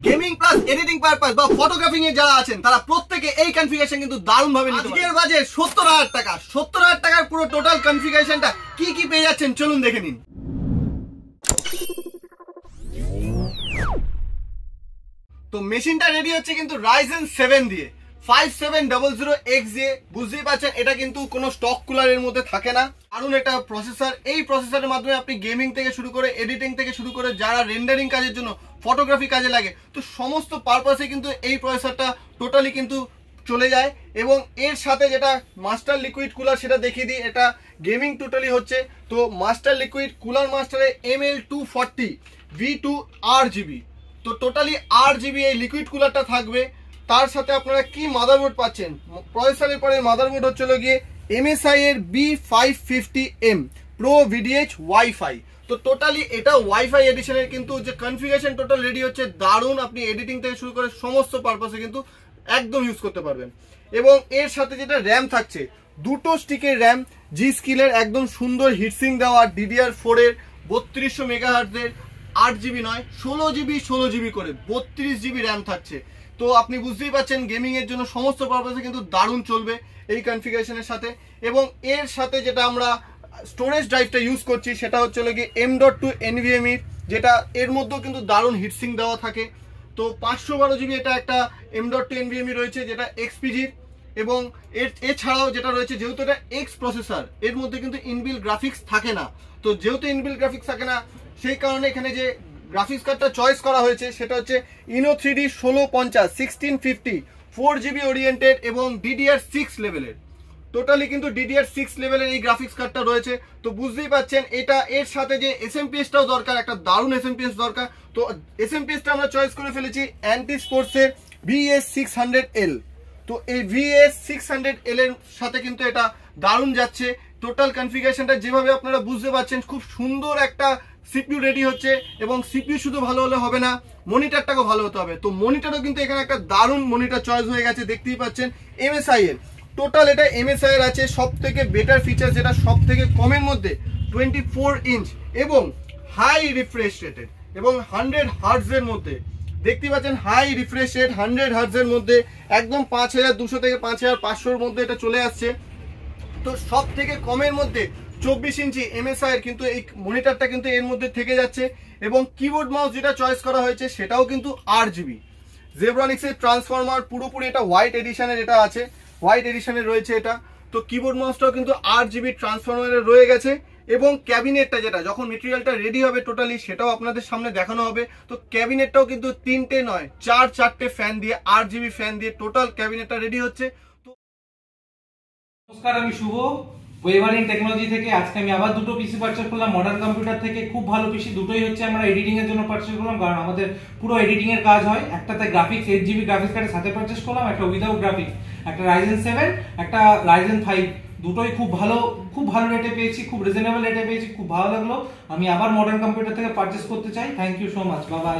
Gaming plus editing purpose বা photographing এ যারা আছেন তারা প্রত্যেকে এই কনফিগারেশন কিন্তু দারুণ ভাবে নিতে পারেন। আজকের বাজেট 70,000 টাকা। 70,000 টাকার পুরো টোটাল কনফিগারেশনটা কি কি পেয়ে যাচ্ছেন চলুন দেখে নিন। তো মেশিনটা রেডি হচ্ছে কিন্তু Ryzen 7 দিয়ে 5700X দিয়ে। বুঝতেই পারছেন এটা কিন্তু কোনো স্টক কুলারের মধ্যে থাকে না, কারণ এটা প্রসেসর। এই প্রসেসরের মাধ্যমে আপনি গেমিং থেকে শুরু করে এডিটিং থেকে শুরু করে যারা রেন্ডারিং কাজের জন্য ফটোগ্রাফি কাজে লাগে তো সমস্ত পারপাসে কিন্তু এই প্রসেসরটা টোটালি কিন্তু চলে যায়। এবং এর সাথে যেটা মাস্টার লিকুইড কুলার সেটা দেখিয়ে দিই, এটা গেমিং টোটালি হচ্ছে। তো মাস্টার লিকুইড কুলার মাস্টারে ML240 V2 RGB, তো টোটালি RGB এই লিকুইড কুলারটা থাকবে। তার সাথে আপনারা কি মাদারবোর্ড পাচ্ছেন, প্রসেসরের পরে মাদারবোর্ড হচ্ছিল গিয়ে MSI এর B550M Pro VDH ওয়াইফাই। তো টোটালি এটা ওয়াইফাই এডিশনের কিন্তু যে কনফিগারেশন টোটাল রেডি হচ্ছে দারুণ। আপনি এডিটিং থেকে শুরু করে সমস্ত পারপাসে কিন্তু একদম ইউজ করতে পারবেন। এবং এর সাথে যেটা র্যাম থাকছে, দুটো স্টিকের র্যাম জি স্কিলের একদম সুন্দর হিটসিং দেওয়া DDR4 এর 3200 মেগাহার্টজের 8GB নয় 16GB করে 32GB র্যাম থাকছে। তো আপনি বুঝতেই পারছেন গেমিং এর জন্য সমস্ত পারপাসে কিন্তু দারুণ চলবে এই কনফিগারেশনের সাথে। এবং এর সাথে যেটা আমরা স্টোরেজ ড্রাইভটা ইউজ করছি সেটা হচ্ছে গিয়ে M.2 NVMe, যেটা এর মধ্যেও কিন্তু দারুণ হিটসিং দেওয়া থাকে। তো 512GB এটা একটা M.2 NVMe রয়েছে যেটা XPG-র। এবং এছাড়াও যেটা রয়েছে, যেহেতু এটা X প্রসেসর, এর মধ্যে কিন্তু ইনবিল্ট গ্রাফিক্স থাকে না। তো যেহেতু ইনবিল্ট গ্রাফিক্স থাকে না সেই কারণে এখানে যে গ্রাফিক্স কার্ডটা চয়েস করা হয়েছে সেটা হচ্ছে Inno3D 1650 1650 4GB ওরিয়েন্টেড এবং DDR6 লেভেলের। টোটালি কিন্তু DDR6 লেভেলের এই গ্রাফিক্স কার্ডটা রয়েছে। তো বুঝতেই পাচ্ছেন এটা এর সাথে যে SMPSটাও দরকার, একটা দারুণ SMPS দরকার। তো SMPSটা আমরা চয়েস করে ফেলেছি অ্যান্টি স্পোর্টসের VS600L। তো এই VS600L এর সাথে কিন্তু এটা দারুণ যাচ্ছে। টোটাল কনফিগারেশনটা যেভাবে আপনারা বুঝতে পারছেন খুব সুন্দর একটা CPU রেডি হচ্ছে। এবং CPU শুধু ভালো হলে হবে না, মনিটরটাও ভালো হতে হবে। তো মনিটরও কিন্তু এখানে একটা দারুণ মনিটর চয়েস হয়ে গেছে, দেখতেই পাচ্ছেন MSI এর। টোটাল এটা MSI এর আছে সব থেকে বেটার ফিচার, যেটা সব থেকে কমের মধ্যে 24 ইঞ্চ এবং হাই রিফ্রেশ রেটেড এবং 100 হার্টজের মধ্যে। দেখতে পাচ্ছেন হাই রিফ্রেশ রেট 100 হার্টজের মধ্যে একদম 5200 থেকে 5500 মধ্যে এটা চলে আসছে। তো সব থেকে কমের মধ্যে 24 ইঞ্চি MSI এর কিন্তু এই মনিটরটা কিন্তু এর মধ্যে থেকে যাচ্ছে। এবং কিবোর্ড মাউস যেটা চয়েস করা হয়েছে সেটাও কিন্তু RGB জেব্রনিক্স এর ট্রান্সফরমার, পুরোপুরি এটা হোয়াইট এডিশনের এটা আছে, হোয়াইট এডিশনের রয়েছে এটা। তো কিবোর্ড মাউসটাও কিন্তু RGB ট্রান্সফরমারের রয়ে গেছে। এবং ক্যাবিনেটটা যেটা যখন মেটেরিয়ালটা রেডি হবে টোটালি সেটাও আপনাদের সামনে দেখানো হবে। তো ক্যাবিনেটটাও কিন্তু 3টে নয় 4-4টে ফ্যান দিয়ে RGB ফ্যান দিয়ে টোটাল ক্যাবিনেটটা রেডি হচ্ছে। তো নমস্কার, আমি শুভ ওয়েভারিং টেকনোলজি থেকে। আজকে আমি আবার দুটো পিসি পারচেজ করলাম মডার্ন কম্পিউটার থেকে। খুব ভালো পিসি, দুটোই হচ্ছে আমরা এডিটিং এর জন্য পারচেজ করলাম, কারণ আমাদের পুরো এডিটিং এর কাজ হয়। একটাতে গ্রাফিক্স 8GB গ্রাফিক্স কার্ডের সাথে পারচেজ করলাম, একটা উইদাউট গ্রাফিক্স, একটা Ryzen 7 একটা Ryzen 5। দুটোই খুব ভালো রেটে পেয়েছি, খুব রিজনেবল রেটে পেয়েছি, খুব ভালো লাগলো। আমি আবার মডার্ন কম্পিউটার থেকে পারচেজ করতে চাই। Thank you so much, bye by.